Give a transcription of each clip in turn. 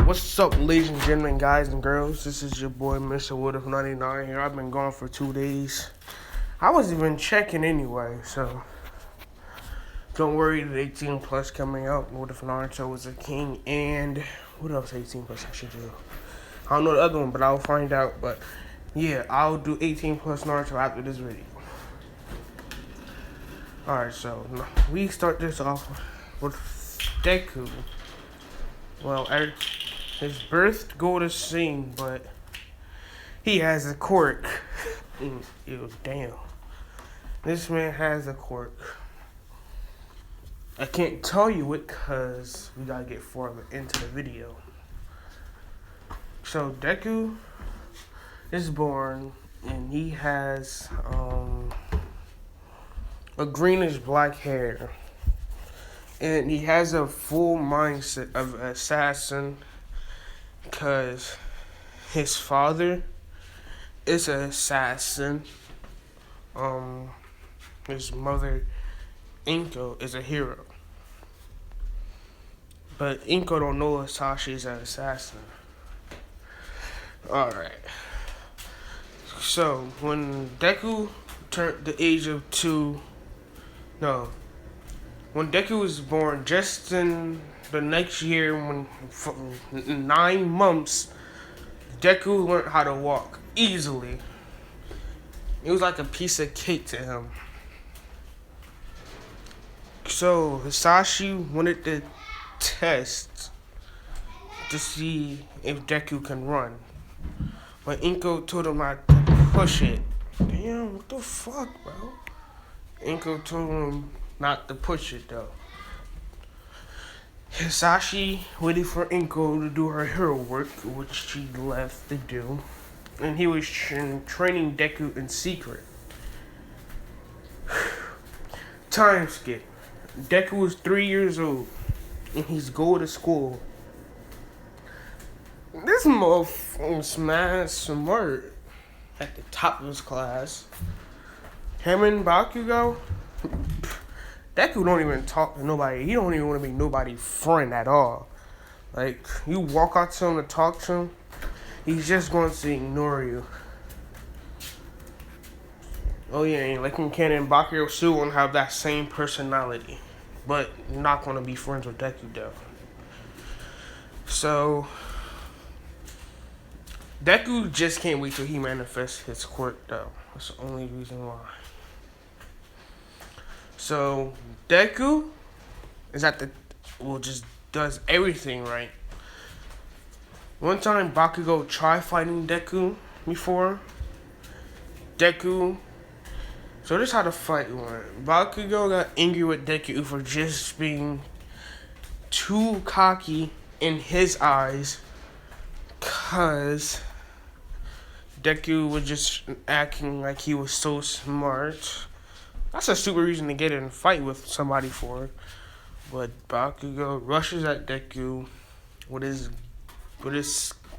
What's up, ladies and gentlemen, guys and girls? This is your boy, Mr. Woodruff99 here. I've been gone for 2 days. I wasn't even checking anyway, so don't worry. The 18 plus coming out. Woodruff Naruto is a king, and what else 18 plus I should do? I don't know the other one, but I'll find out. But yeah, I'll do 18 plus Naruto after this video. Alright, so we start this off with Deku. Well, his birth go to sing, but he has a quirk. Ew, damn. This man has a quirk. I can't tell you it because we gotta get farther into the video. So Deku is born and he has a greenish black hair. And he has a full mindset of an assassin because his father is an assassin. His mother, Inko, is a hero. But Inko don't know Sashi's an assassin. Alright. So, when Deku turned the age of when Deku was born, just in the next year, in 9 months, Deku learned how to walk easily. It was like a piece of cake to him. So Hisashi wanted to test to see if Deku can run, but Inko told him not to push it. Damn, what the fuck, bro? Inko told him not to push it though. Hisashi waited for Inko to do her hero work, which she left to do, and he was training Deku in secret. Time skip. Deku was 3 years old, and he's going to school. This motherfucker's mad smart at the top of his class. Him and Bakugo. Deku don't even talk to nobody. He don't even want to be nobody's friend at all. Like, you walk out to him to talk to him, he's just going to ignore you. Oh yeah, like in canon, Bakugo still won't have that same personality. But you're not going to be friends with Deku though. So, Deku just can't wait till he manifests his quirk though. That's the only reason why. So, Deku is just does everything right. One time, Bakugo tried fighting Deku before. So this is how the fight went. Bakugo got angry with Deku for just being too cocky in his eyes. Cause Deku was just acting like he was so smart. That's a stupid reason to get in a fight with somebody for. But Bakugo rushes at Deku with his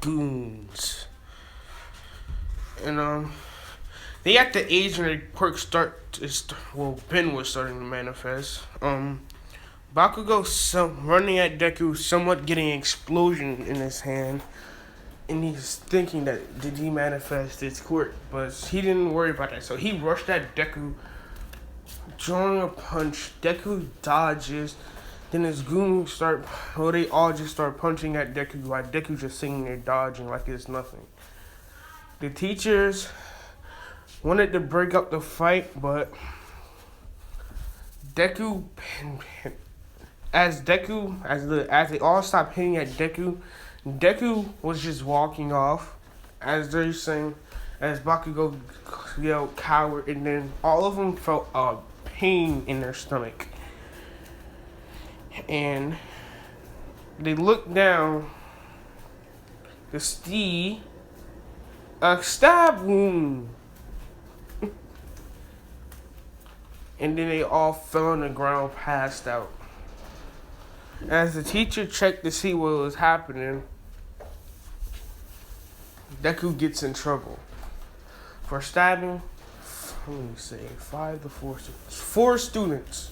goons. And they at the age when the quirks Ben was starting to manifest. Bakugo running at Deku, somewhat getting an explosion in his hand. And he's thinking that did he manifest his quirk, but he didn't worry about that. So he rushed at Deku, throwing a punch. Deku dodges. Then his goons they all just start punching at Deku while Deku just sitting there dodging like it's nothing. The teachers wanted to break up the fight, but as they all stopped hitting at Deku was just walking off as Bakugo yelled coward, and then all of them felt a pain in their stomach. And they looked down to see a stab wound. And then they all fell on the ground, passed out. As the teacher checked to see what was happening, Deku gets in trouble for stabbing. Let me say 4 students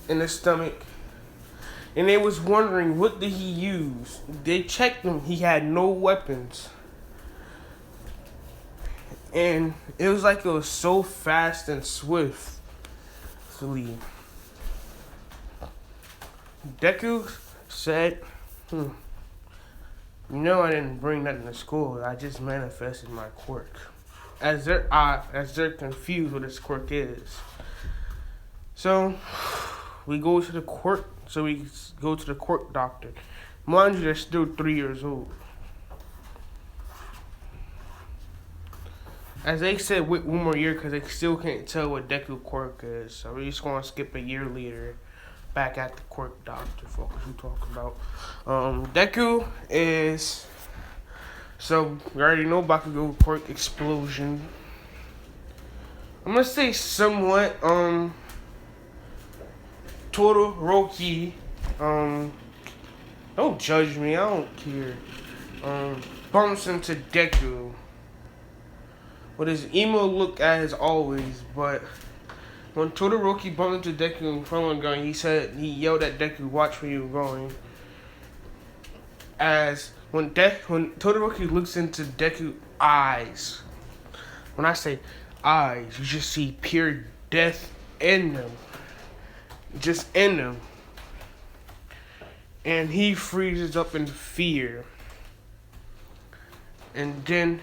in the stomach. and they was wondering what did he use. They checked him; he had no weapons, and it was like it was so fast and swift. Deku said, "You know, I didn't bring nothing to school. I just manifested my quirk." As they're confused what his quirk is. So we go to the quirk. So we go to the quirk doctor. Mind you, they're still 3 years old. As they said, wait one more year because they still can't tell what Deku quirk is. So we're just gonna skip a year later. Back at the quirk doctor, folks. Who talking about? Deku is. So we already know Bakugo quirk explosion. I'm gonna say somewhat Todoroki. Don't judge me. I don't care. Bumps into Deku with his emo look as always, but when Todoroki bumped into Deku in front of gun, he yelled at Deku, "Watch where you're going." As when Todoroki looks into Deku's eyes, when I say eyes, you just see pure death in them, just in them, and he freezes up in fear. And then,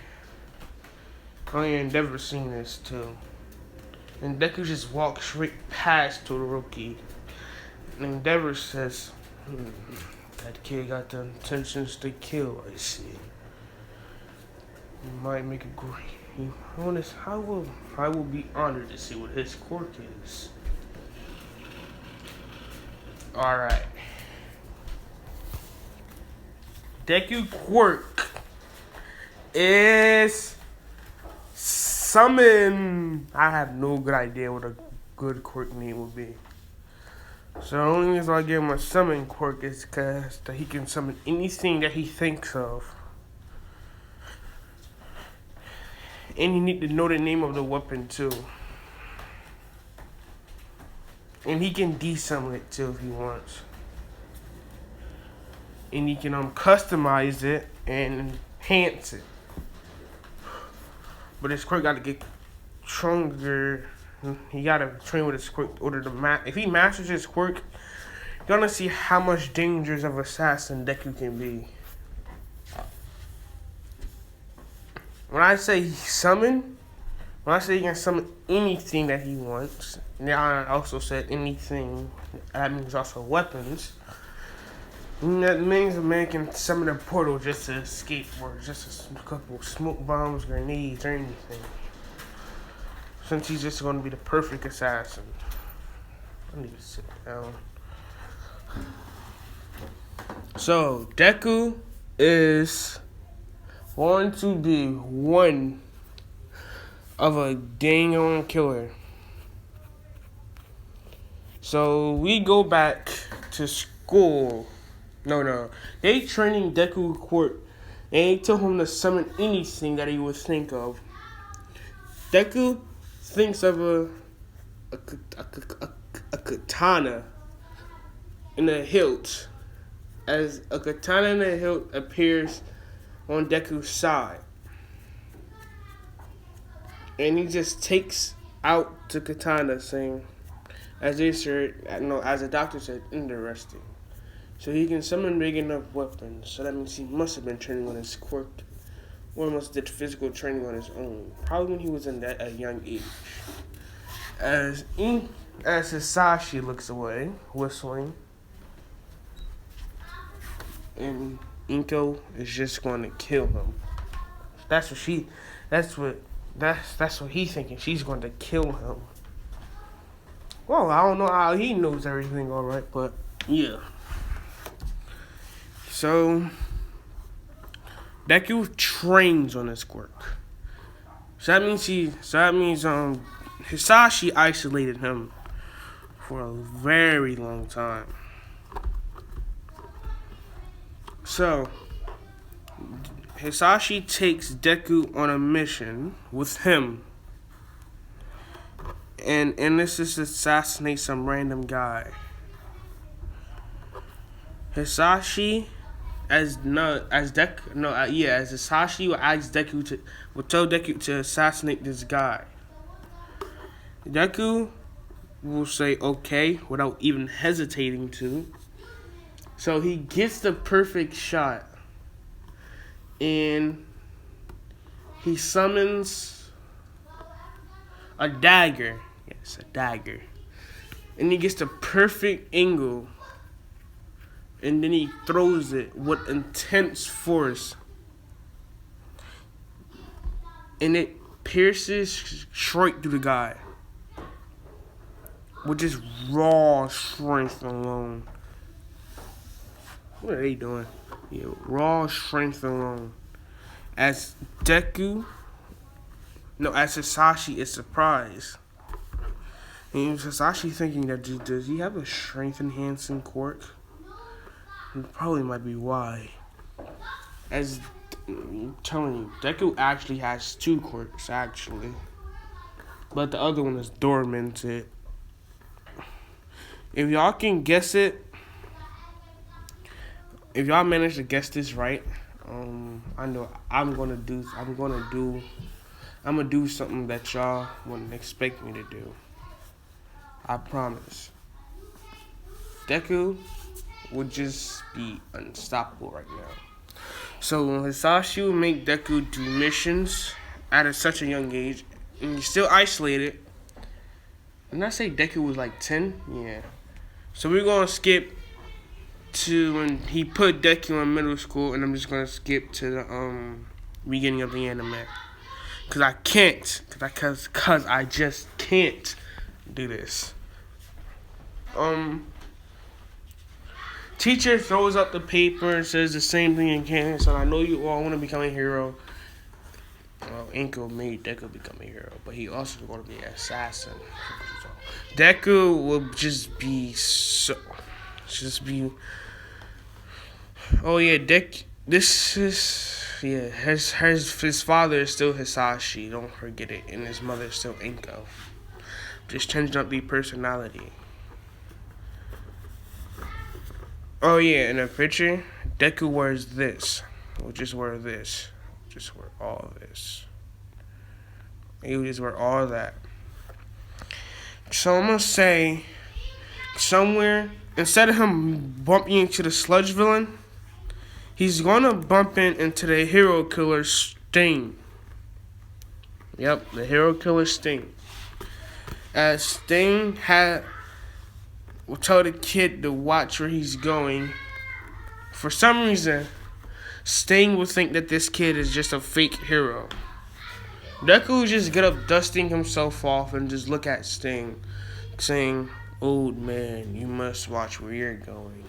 oh yeah, never seen this too. And Deku just walks straight past Todoroki. And Endeavor says, that kid got the intentions to kill, I see. He might make a great... I will be honored to see what his quirk is. Alright. Deku quirk is... Summon. I have no good idea what a good quirk name would be. So the only reason I give him a summon quirk is because he can summon anything that he thinks of. And you need to know the name of the weapon too. And he can desummon it too if he wants. And he can customize it and enhance it. But his quirk got to get stronger. He got to train with his quirk in order to if he masters his quirk, you're going to see how much dangerous of assassin Deku can be. When I say summon, when I say he can summon anything that he wants, and I also said anything, that means also weapons. That means a man can summon a portal just to escape, or just a couple smoke bombs, grenades, or anything. Since he's just going to be the perfect assassin. I need to sit down. So, Deku is going to be one of a dang on killer. So, we go back to school. No. They training Deku quirk, and they told him to summon anything that he would think of. Deku thinks of a katana in a hilt. As a katana in a hilt appears on Deku's side. And he just takes out the katana, saying, as the doctor said, interesting. So he can summon big enough weapons. So that means he must have been training on his quirk. Or must have did physical training on his own. Probably when he was in a young age. As Hisashi looks away, whistling. And Inko is just going to kill him. That's what he's thinking. She's going to kill him. Well, I don't know how he knows everything alright, but yeah. So Deku trains on his quirk. So that means Hisashi isolated him for a very long time. So Hisashi takes Deku on a mission with him. And this is to assassinate some random guy. Hisashi as Hisashi will ask will tell Deku to assassinate this guy. Deku will say okay without even hesitating to. So he gets the perfect shot, and he summons a dagger. Yes, a dagger. And he gets the perfect angle, and then he throws it with intense force, and it pierces straight through the guy with just raw strength alone. What are they doing? Yeah, raw strength alone. As Hisashi is surprised. And Hisashi thinking that does he have a strength enhancing quirk? It probably might be why. As I'm telling you, Deku actually has 2 quirks actually, but the other one is dormanted. If y'all can guess it, if y'all manage to guess this right, I know I'm gonna do something that y'all wouldn't expect me to do. I promise. Deku would just be unstoppable right now. So Hisashi will make Deku do missions at such a young age, and he's still isolated. Didn't I say Deku was like 10? Yeah. So we're gonna skip to when he put Deku in middle school, and I'm just gonna skip to the beginning of the anime, cause I can't, cause I just can't do this. Teacher throws up the paper and says the same thing again. So I know you all want to become a hero. Well, Inko made Deku become a hero, but he also going to be an assassin. Deku will just be Oh yeah, his father is still Hisashi. Don't forget it, and his mother is still Inko. Just changing up the personality. Oh yeah, in a picture, Deku wears this. We'll just wear this. Just wear all of this. He would just wear all of that. So I'm gonna say somewhere, instead of him bumping into the sludge villain, he's gonna bump into the hero killer Sting. Yep, the hero killer Sting. As Sting will tell the kid to watch where he's going. For some reason, Sting will think that this kid is just a fake hero. Deku will just get up dusting himself off and just look at Sting, saying, "Old man, you must watch where you're going."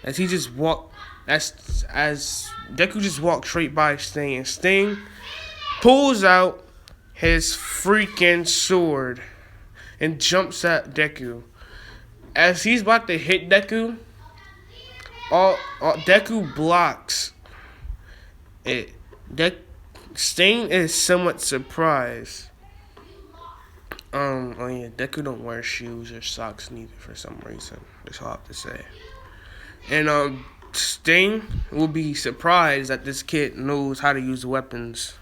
As Deku just walks straight by Sting, and Sting pulls out his freaking sword and jumps at Deku. As he's about to hit Deku, Deku blocks it. Sting is somewhat surprised. Oh yeah, Deku don't wear shoes or socks neither for some reason. That's all I have to say. And Sting will be surprised that this kid knows how to use weapons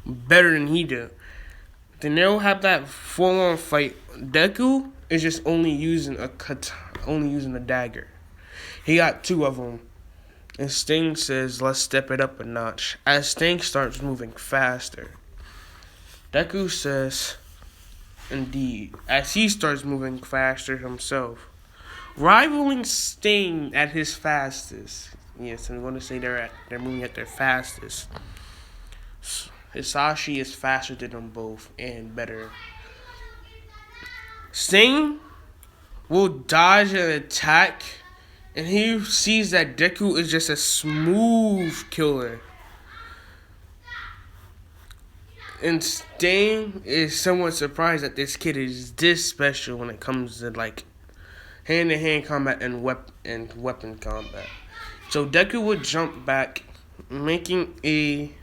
better than he do. Then they'll have that full-on fight. Deku is just only using a dagger. He got 2 of them. And Sting says, "Let's step it up a notch." As Sting starts moving faster, Deku says, "Indeed," as he starts moving faster himself, rivaling Sting at his fastest. Yes, I'm going to say they're moving at their fastest. Hisashi is faster than them both and better. Sting will dodge an attack, and he sees that Deku is just a smooth killer. And Sting is somewhat surprised that this kid is this special when it comes to like hand-to-hand combat and weapon combat. So Deku would jump back, making a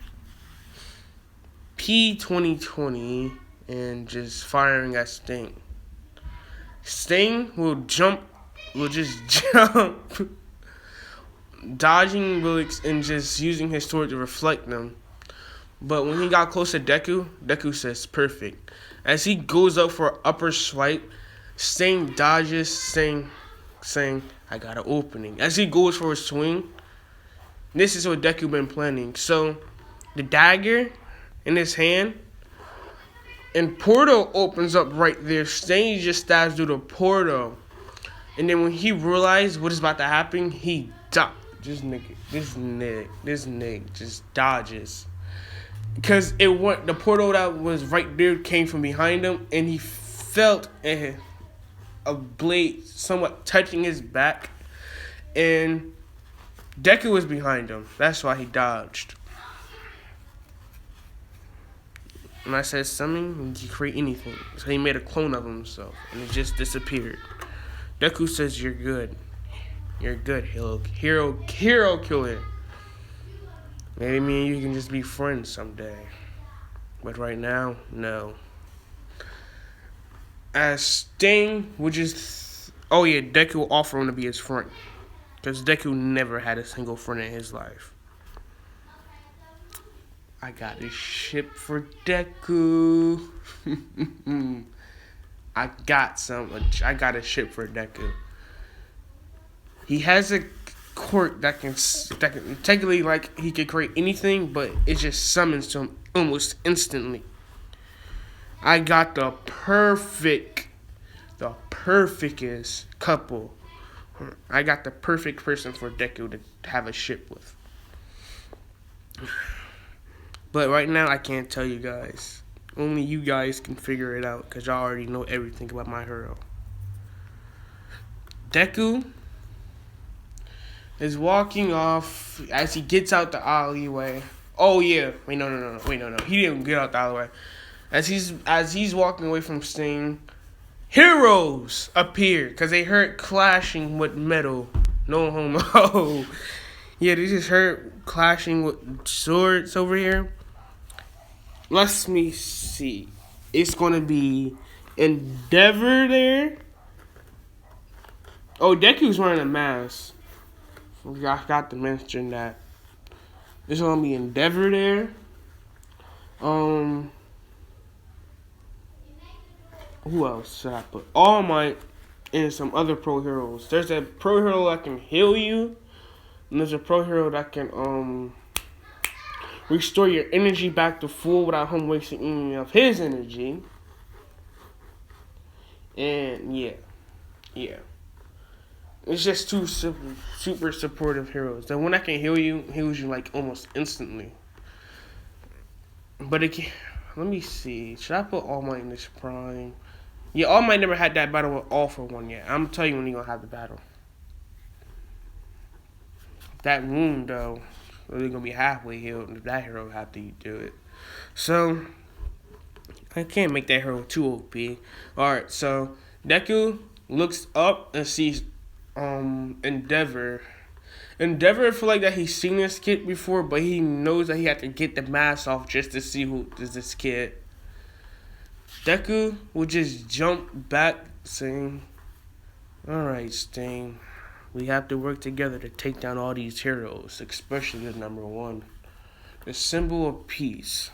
P2020 and just firing at Sting. Sting will just jump dodging bullets and just using his sword to reflect them. But when he got close to Deku, Deku says perfect. As he goes up for an upper swipe, Sting dodges, saying, I got an opening. As he goes for a swing, this is what Deku been planning. So, the dagger in his hand, and portal opens up right there. Sting just stabs through the portal. And then when he realized what is about to happen, he dodges. This nigga just dodges. Because the portal that was right there came from behind him, and he felt a blade somewhat touching his back, and Deku was behind him. That's why he dodged. And I said summon, he can create anything. So he made a clone of himself, and it just disappeared. Deku says, you're good. You're good, hero killer. Maybe me and you can just be friends someday. But right now, no. As Sting would just... Oh yeah, Deku will offer him to be his friend. Because Deku never had a single friend in his life. I got a ship for Deku. I got a ship for Deku. He has a quirk that can technically, like, he could create anything, but it just summons to him almost instantly. I got the perfectest couple. I got the perfect person for Deku to have a ship with. But right now, I can't tell you guys. Only you guys can figure it out, because y'all already know everything about my hero. Deku is walking off as he gets out the alleyway. Oh yeah, wait no. He didn't get out the alleyway. As he's walking away from Sting, heroes appear because they heard clashing with metal. No homo. Yeah, they just heard clashing with swords over here. Let me see. It's gonna be Endeavor there. Oh, Deku's wearing a mask. I got to mention that. There's gonna be Endeavor there. Who else should I put? All Might and some other pro heroes. There's a pro hero that can heal you, and there's a pro hero that can restore your energy back to full without him wasting any of his energy. And yeah. It's just two super supportive heroes. The one that can heals you like almost instantly. But it can, let me see. Should I put All Might in this prime? Yeah, All Might never had that battle with All For One yet. I'm gonna tell you when you're gonna have the battle. That wound though, they're gonna be halfway healed, and if that hero have to do it. So I can't make that hero too OP. Alright, so Deku looks up and sees Endeavor. Endeavor feel like that he's seen this kid before, but he knows that he had to get the mask off just to see who is this kid. Deku will just jump back saying, alright, Sting, we have to work together to take down all these heroes, especially the number one, the symbol of peace.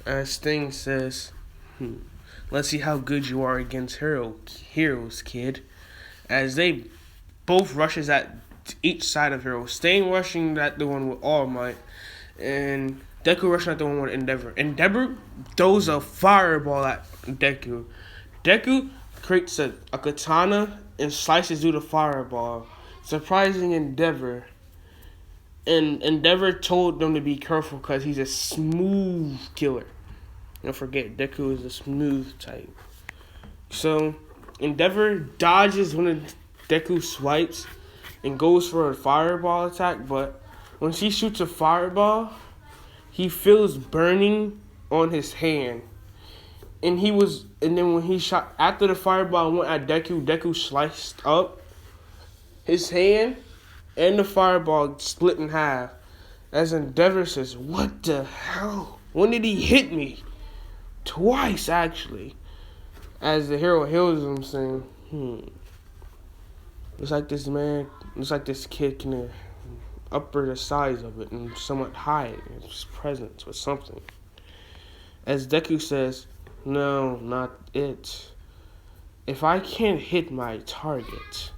As Sting says, let's see how good you are against heroes, kid. As they both rushes at each side of Hero. Sting rushing at the one with All Might, and Deku rushing at the one with Endeavor. Endeavor throws a fireball at Deku. Deku creates a katana and slices through the fireball, surprising Endeavor. And Endeavor told them to be careful because he's a smooth killer. Don't forget, Deku is a smooth type. So Endeavor dodges one of Deku's swipes and goes for a fireball attack, but when she shoots a fireball, he feels burning on his hand. And then when he shot after the fireball went at Deku, Deku sliced up his hand and the fireball split in half. As Endeavor says, what the hell? When did he hit me? Twice, actually. As the hero heals him, saying, Looks like this man, looks like this kid can upper the size of it and somewhat hide his presence with something. As Deku says, no, not it. If I can't hit my target,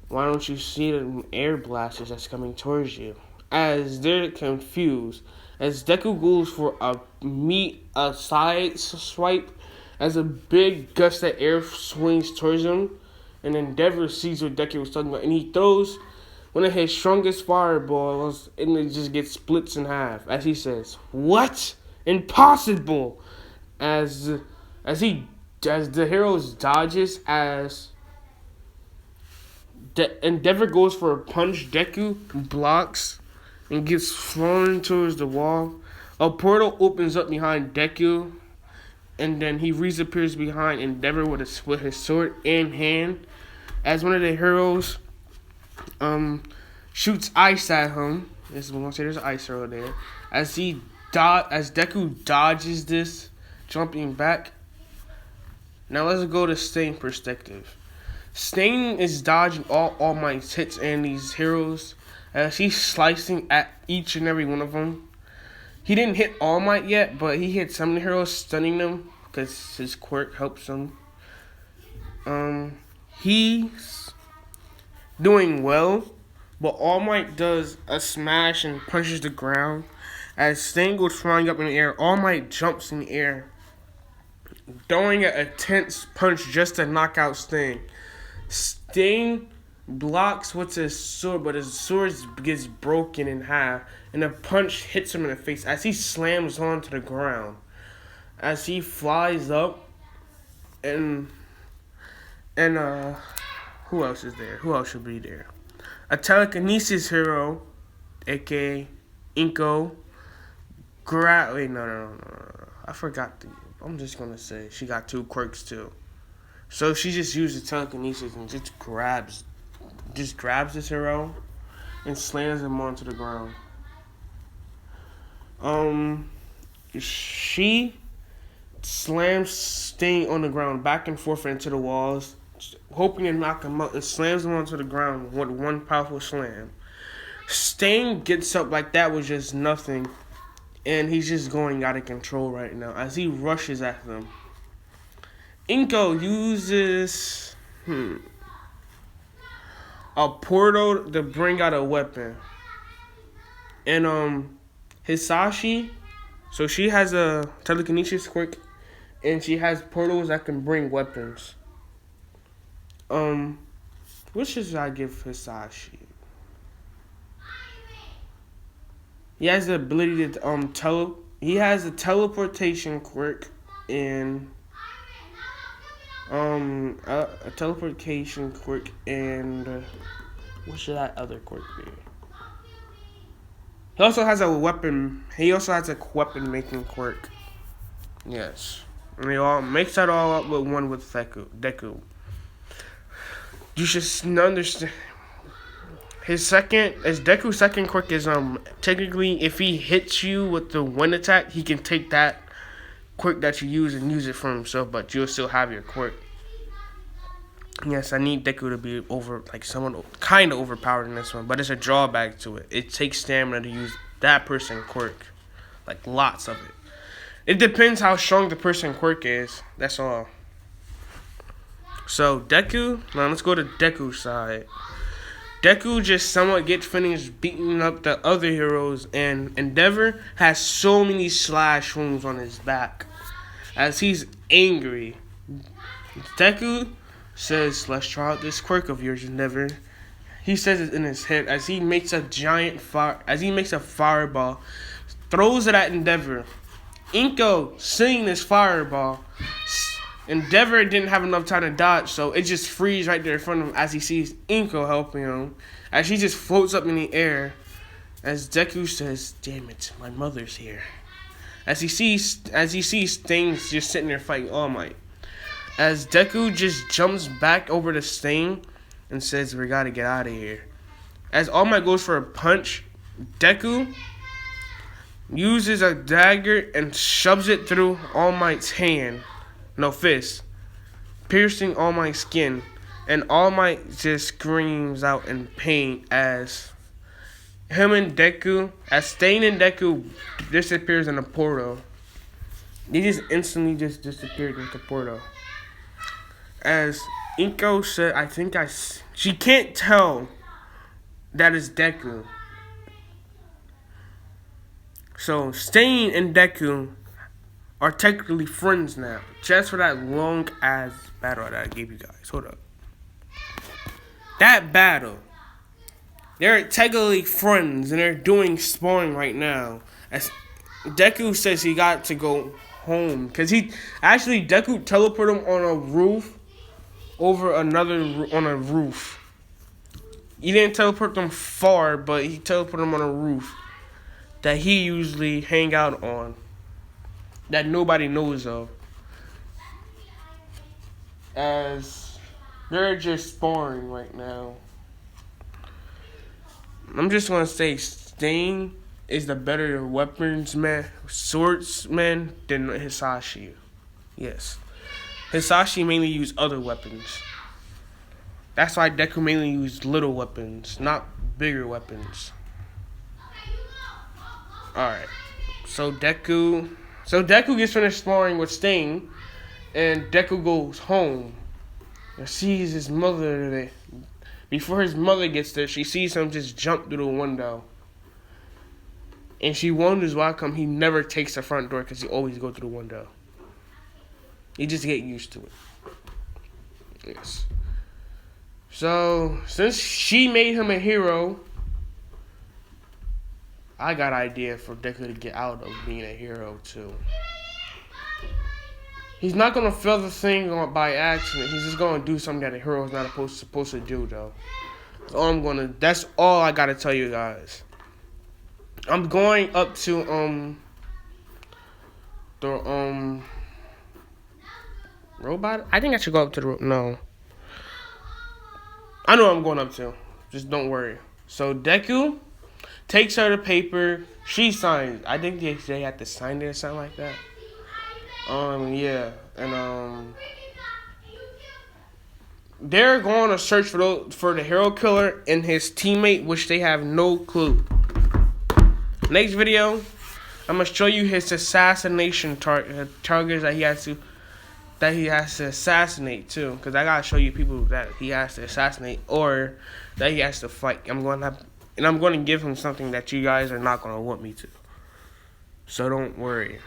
why don't you see the air blasters that's coming towards you? As they're confused, as Deku goes for a side swipe, as a big gust of air swings towards him, and Endeavor sees what Deku was talking about, and he throws one of his strongest fireballs, and it just gets splits in half. As he says, "What? Impossible!" As as the hero dodges, as Endeavor goes for a punch, Deku blocks and gets thrown towards the wall. A portal opens up behind Deku, and then he reappears behind Endeavor with his sword in hand. As one of the heroes shoots ice at him. This is when I say there's ice over there. As Deku dodges this, jumping back. Now let's go to Stain perspective. Stain is dodging all Might's hits and these heroes as he's slicing at each and every one of them. He didn't hit All Might yet, but he hit some of the heroes, stunning them because his quirk helps him. He's doing well, but All Might does a smash and punches the ground. As Stain goes flying up in the air, All Might jumps in the air, throwing a tense punch just to knock out Stain. Stain blocks with his sword, but his sword gets broken in half, and a punch hits him in the face as he slams onto the ground. As he flies up, and who else is there? Who else should be there? A telekinesis hero, aka Inko. No. I forgot I'm just gonna say she got 2 quirks too. So she just uses telekinesis and just grabs this hero and slams him onto the ground. She slams Stain on the ground back and forth into the walls, hoping to knock him out, and slams him onto the ground with one powerful slam. Stain gets up like that was just nothing, and he's just going out of control right now as he rushes at them. Inko uses a portal to bring out a weapon. And Hisashi, so she has a telekinesis quirk, and she has portals that can bring weapons. What should I give Hisashi? He has the ability to he has a teleportation quirk and a teleportation quirk and what should that other quirk be? He also has a weapon. He also has a weapon making quirk. Yes, and he all makes that all up with one with Deku. You should understand. His Deku's second quirk is technically if he hits you with the wind attack, he can take that quirk that you use and use it for himself, but you'll still have your quirk. Yes, I need Deku to be someone kind of overpowered in this one, but it's a drawback to it. It takes stamina to use that person quirk, lots of it. It depends how strong the person quirk is. That's all. So Deku, now let's go to Deku's side. Deku just somewhat gets finished beating up the other heroes, and Endeavor has so many slash wounds on his back as he's angry. Deku says, "Let's try out this quirk of yours, Endeavor." He says it in his head as he makes a fireball, throws it at Endeavor. Inko seeing this fireball, Endeavor didn't have enough time to dodge, so it just frees right there in front of him as he sees Inko helping him, as he just floats up in the air. As Deku says, "Damn it, my mother's here." As he sees things just sitting there fighting All Might. As Deku just jumps back over the Stain and says, "We gotta get out of here." As All Might goes for a punch, Deku uses a dagger and shoves it through All Might's fist, piercing All Might's skin. And All Might just screams out in pain as him and Deku, as Stain and Deku disappears in the portal. They just instantly just disappeared with the portal. As Inko said, she can't tell that is Deku. So Stain and Deku are technically friends now. Just for that long ass battle that I gave you guys. Hold up. That battle. They're technically friends and they're doing sparring right now. As Deku says he got to go home. Because Deku teleported him on a roof over on a roof. He didn't teleport them far, but he teleported them on a roof that he usually hang out on. That nobody knows of. As they're just sparring right now. I'm just gonna say Stain is the better swordsman than Hisashi. Yes. Hisashi mainly used other weapons. That's why Deku mainly used little weapons, not bigger weapons. Alright. So Deku gets finished sparring with Stain, and Deku goes home and sees his mother there. Before his mother gets there, she sees him just jump through the window. And she wonders why come he never takes the front door because he always go through the window. He just get used to it. Yes. So, since she made him a hero, I got an idea for Deku to get out of being a hero too. He's not gonna fail the thing by accident. He's just gonna do something that a hero is not supposed to do, though. That's all I gotta tell you guys. I'm going up to the robot. I think I should go up to the no. I know what I'm going up to. Just don't worry. So Deku takes her the paper. She signs. I think they have to sign it or something like that. Yeah, and they're going to search for the hero killer and his teammate, which they have no clue. Next video, I'm gonna show you his assassination targets that he has to assassinate too, because I gotta show you people that he has to assassinate or that he has to fight. I'm going to give him something that you guys are not gonna want me to. So don't worry.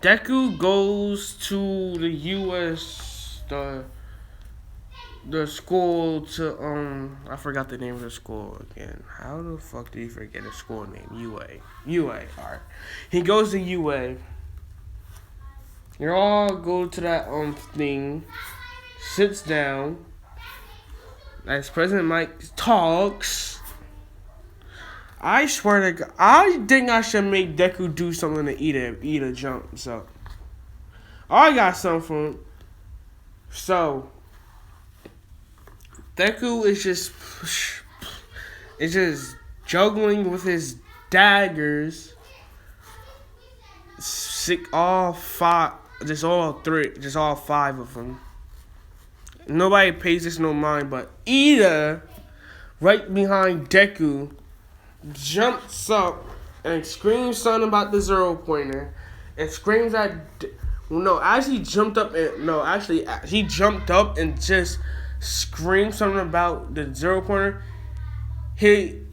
Deku goes to the U.S. the school to I forgot the name of the school again. How the fuck do you forget a school name? UA. Alright. He goes to UA. You all go to that thing, sits down as President Mike talks. I swear to God, I think I should make Deku do something to eat a jump. So, I got something for him. So, Deku is just juggling with his daggers. All five of them. Nobody pays this no mind, but Ida, right behind Deku, jumps up and screams something about the zero pointer, and screams at. She jumped up and just screamed something about the zero pointer.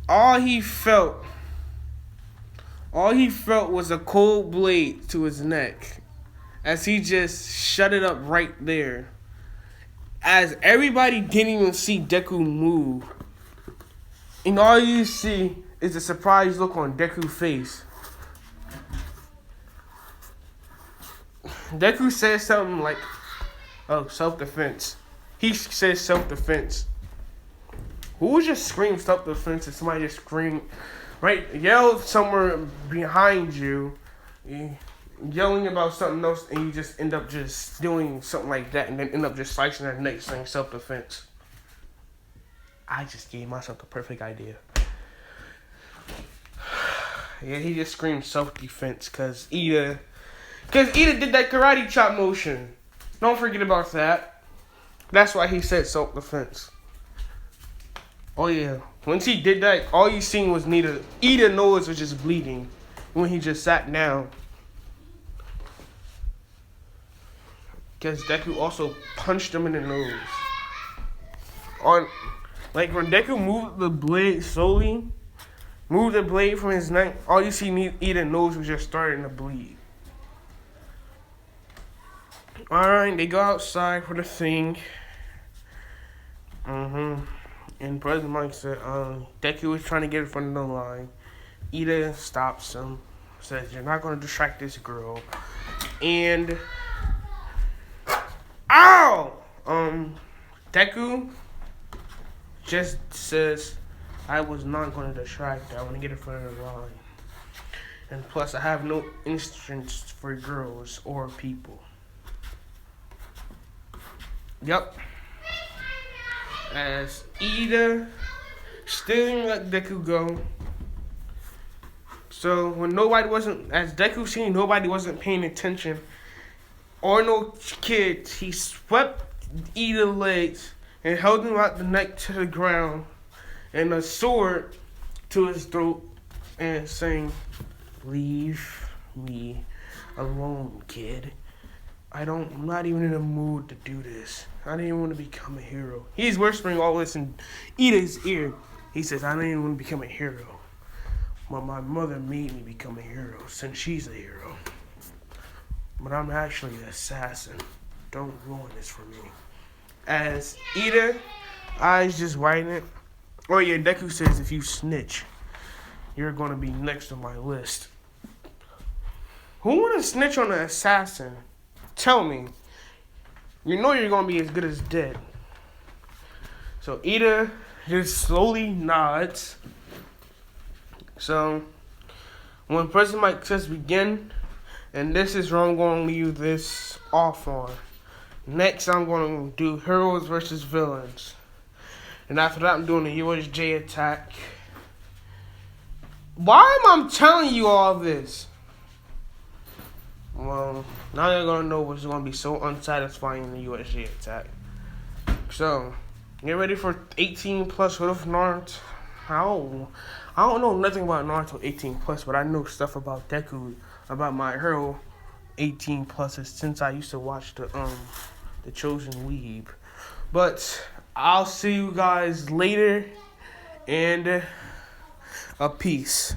All he felt was a cold blade to his neck, as he just shut it up right there. As everybody didn't even see Deku move, and all you see is a surprised look on Deku's face. Deku says something like, self-defense. He says self-defense. Who just screamed self-defense if somebody just screamed, yell somewhere behind you, yelling about something else, and you just end up just doing something like that, and then end up just slicing their neck saying self-defense? I just gave myself the perfect idea. Yeah, he just screamed self-defense because Ida Because Ida did that karate chop motion. Don't forget about that. That's why he said self-defense. Oh yeah. Once he did that, all you seen was Ida nose was just bleeding when he just sat down. Because Deku also punched him in the nose. Like when Deku moved the blade slowly, moved the blade from his neck, all you see Ida nose was just starting to bleed. Alright, they go outside for the thing. And President Mike said, Deku was trying to get in front of the line. Ida stops him, says, "You're not going to distract this girl." And, ow! Deku just says, "I was not going to distract her. I want to get in front of the line. And plus, I have no instincts for girls or people." Yep. As Ida still didn't let Deku go. So when as Deku seen nobody wasn't paying attention, or no kids, he swept Ida's legs and held him out the neck to the ground and a sword to his throat and saying, "Leave me alone, kid. I'm not even in the mood to do this. I didn't want to become a hero." He's whispering all this in Ida's ear. He says, "I didn't want to become a hero. But my mother made me become a hero since she's a hero. But I'm actually an assassin. Don't ruin this for me." As Ida, eyes just widen. Oh yeah, Deku says, "If you snitch, you're going to be next on my list." Who want to snitch on an assassin? Tell me. You know you're going to be as good as dead. So Ida just slowly nods. So when President Mike says begin, and this is where I'm going to leave this off on. Next, I'm going to do heroes versus villains. And after that, I'm doing the USJ attack. Why am I telling you all this? Well, now you're going to know what's going to be so unsatisfying in the USJ attack. So, get ready for 18 plus. What if Naruto? I don't know nothing about Naruto 18 plus, but I know stuff about Deku, about my hero 18 pluses since I used to watch the Chosen Weeb. But I'll see you guys later, and a peace.